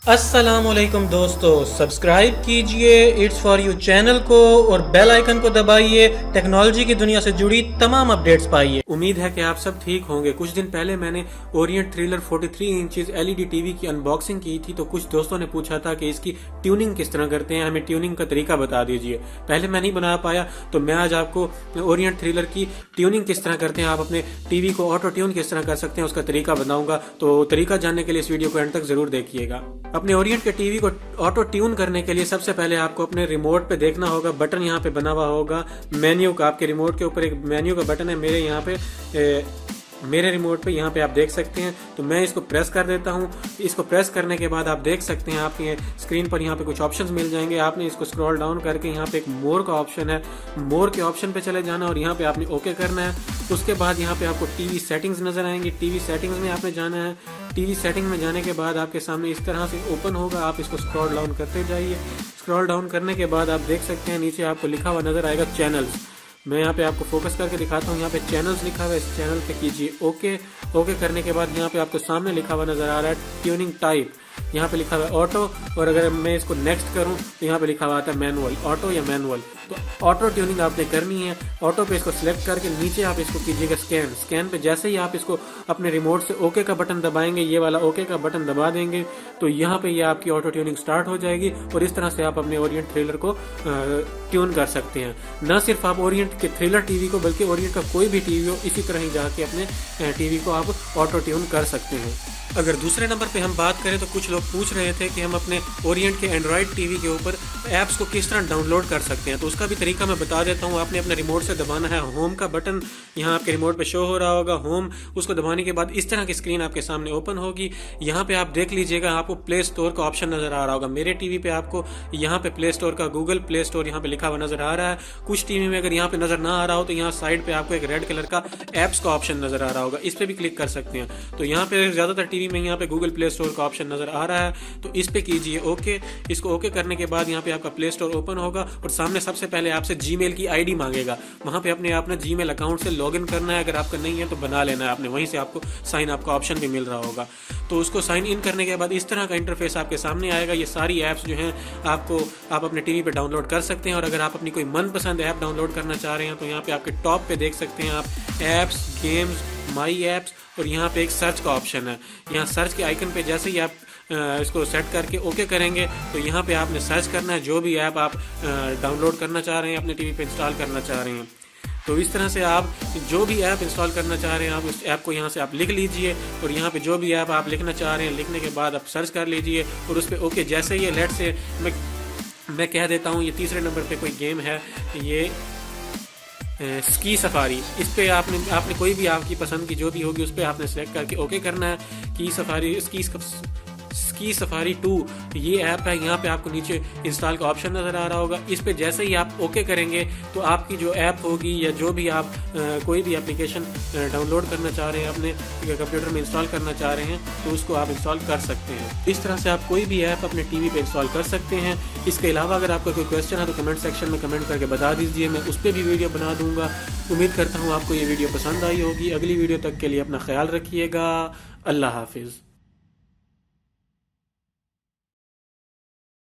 अस्सलामुअलैकुम दोस्तों, सब्सक्राइब कीजिए इट्स फॉर यू चैनल को और बेल आइकन को दबाइए। टेक्नोलॉजी की दुनिया से जुड़ी तमाम अपडेट्स पाइए। उम्मीद है कि आप सब ठीक होंगे। कुछ दिन पहले मैंने Orient thriller 43 inches LED TV की अनबॉक्सिंग की थी, तो कुछ दोस्तों ने पूछा था कि इसकी ट्यूनिंग किस तरह करते हैं, हमें ट्यूनिंग का तरीका बता दीजिए। पहले मैं नहीं बना पाया, तो मैं आज आपको ओरिएंट थ्रिलर की ट्यूनिंग किस तरह करते हैं, आप अपने टीवी को ऑटो ट्यून किस तरह कर सकते हैं, उसका तरीका बताऊंगा। तो तरीका जानने के लिए इस वीडियो को एंड तक जरूर देखिएगा। अपने ओरिएंट के टीवी को ऑटो ट्यून करने के लिए सबसे पहले आपको अपने रिमोट पे देखना होगा, बटन यहाँ पे बना हुआ होगा मेन्यू का। आपके रिमोट के ऊपर एक मेन्यू का बटन है, मेरे यहाँ पे मेरे रिमोट पे यहाँ पे आप देख सकते हैं। तो मैं इसको प्रेस कर देता हूँ। इसको प्रेस करने के बाद आप देख सकते हैं आपकी स्क्रीन पर यहाँ पे कुछ ऑप्शंस मिल जाएंगे। आपने इसको स्क्रॉल डाउन करके यहाँ पे एक मोर का ऑप्शन है, मोर के ऑप्शन पे चले जाना और यहाँ पे आपने ओके करना है। उसके बाद यहाँ पे आपको टीवी सेटिंग्स नजर आएंगी, टीवी सेटिंग्स में आपने जाना है। टीवी सेटिंग में जाने के बाद आपके सामने इस तरह से ओपन होगा, आप इसको स्क्रॉल डाउन करते जाइए। स्क्रॉल डाउन करने के बाद आप देख सकते हैं नीचे आपको लिखा हुआ नजर आएगा चैनल्स। मैं यहाँ पे आपको फोकस करके दिखाता हूँ, यहाँ पे चैनल्स लिखा हुआ है, इस चैनल पे कीजिए ओके। ओके करने के बाद यहाँ पे आपको सामने लिखा हुआ नजर आ रहा है ट्यूनिंग टाइप, यहाँ पे लिखा हुआ है ऑटो, और अगर मैं इसको नेक्स्ट करूँ तो यहाँ पे लिखा हुआ आता है मैनुअल, ऑटो या मैनुअल। तो ऑटो ट्यूनिंग आपने करनी है। ऑटो पे इसको सिलेक्ट करके नीचे आप इसको कीजिएगा स्कैन। स्कैन पे जैसे ही आप इसको अपने रिमोट से ओके का बटन दबाएंगे, ये वाला ओके का बटन दबा देंगे, तो यहाँ पे ये आपकी ऑटो ट्यूनिंग स्टार्ट हो जाएगी और इस तरह से आप अपने ओरिएंट थ्रिलर को ट्यून कर सकते हैं। न सिर्फ आप ओरिएंट के थ्रिलर टीवी को, बल्कि ओरिएंट का कोई भी टीवी हो, इसी तरह ही जाके अपने टीवी को आप ऑटो ट्यून कर सकते हैं। अगर दूसरे नंबर पे हम बात करें तो कुछ लोग पूछ रहे थे कि हम अपने ओरिएंट के एंड्रॉयड टीवी के ऊपर ऐप्स को किस तरह डाउनलोड कर सकते हैं। तो उसका भी तरीका मैं बता देता हूँ। आपने अपने रिमोट से दबाना है होम का बटन, यहाँ आपके रिमोट पे शो हो रहा होगा होम। उसको दबाने के बाद इस तरह की स्क्रीन आपके सामने ओपन होगी। यहाँ पे आप देख लीजिएगा, आपको प्ले स्टोर का ऑप्शन नजर आ रहा होगा। मेरे टीवी पे आपको यहाँ पे प्ले स्टोर का गूगल प्ले स्टोर यहाँ पे लिखा हुआ नजर आ रहा है। कुछ टीवी में अगर यहाँ पे नजर ना आ रहा हो तो यहाँ साइड पे आपको एक रेड कलर का एप्स का ऑप्शन नजर आ रहा होगा, इस पे भी क्लिक कर सकते हैं। तो यहाँ पे ज्यादातर टीवी में यहाँ पे गूगल प्ले स्टोर का ऑप्शन नजर आ रहा है, तो इस पे कीजिए ओके। इसको ओके करने के बाद यहाँ पे आपका प्ले स्टोर ओपन होगा और सामने सबसे पहले आपसे जीमेल की आईडी मांगेगा। वहां पे अपने आपने जीमेल अकाउंट से लॉगिन करना है, अगर आपका नहीं है तो बना लेना है आपने, वहीं से आपको साइन अप का ऑप्शन भी मिल रहा होगा। तो उसको साइन इन करने के बाद इस तरह का इंटरफेस आपके सामने आएगा। ये सारी ऐप्स जो हैं आप अपने टीवी पे डाउनलोड कर सकते हैं। और अगर आप अपनी कोई मनपसंद ऐप डाउनलोड करना चाह रहे हैं तो यहाँ पे आपके टॉप पे देख सकते हैं आप ऐप्स, गेम्स, माई ऐप्स, और यहाँ पे एक सर्च का ऑप्शन है। यहाँ सर्च के आइकन पे जैसे ही आप इसको सेट करके ओके करेंगे तो यहाँ पे आपने सर्च करना है जो भी ऐप आप डाउनलोड करना चाह रहे हैं, अपने टीवी पे इंस्टॉल करना चाह रहे हैं। तो इस तरह से आप जो भी ऐप इंस्टॉल करना चाह रहे हैं, आप उस ऐप को यहाँ से आप लिख लीजिए और यहाँ पे जो भी ऐप आप लिखना चाह रहे हैं, लिखने के बाद आप सर्च कर लीजिए और उस पर ओके। जैसे ये लेट से मैं कह देता हूँ, ये तीसरे नंबर पे कोई गेम है, ये स्की सफारी। इस पे आपने कोई भी आपकी पसंद की जो भी होगी उस पे आपने सेलेक्ट करके ओके करना है। स्की सफारी 2 ये ऐप है, यहाँ पे आपको नीचे इंस्टॉल का ऑप्शन नजर आ रहा होगा। इस पे जैसे ही आप ओके करेंगे तो आपकी जो ऐप होगी या जो भी आप कोई भी एप्लीकेशन डाउनलोड करना चाह रहे हैं, अपने कंप्यूटर में इंस्टॉल करना चाह रहे हैं, तो उसको आप इंस्टॉल कर सकते हैं। इस तरह से आप कोई भी ऐप अपने टीवी पे इंस्टॉल कर सकते हैं। इसके अलावा अगर आपका कोई क्वेश्चन है तो कमेंट सेक्शन में कमेंट करके बता दीजिए, मैं उस पर भी वीडियो बना दूंगा। उम्मीद करता हूँ आपको ये वीडियो पसंद आई होगी। अगली वीडियो तक के लिए अपना ख्याल रखिएगा। अल्लाह हाफिज़।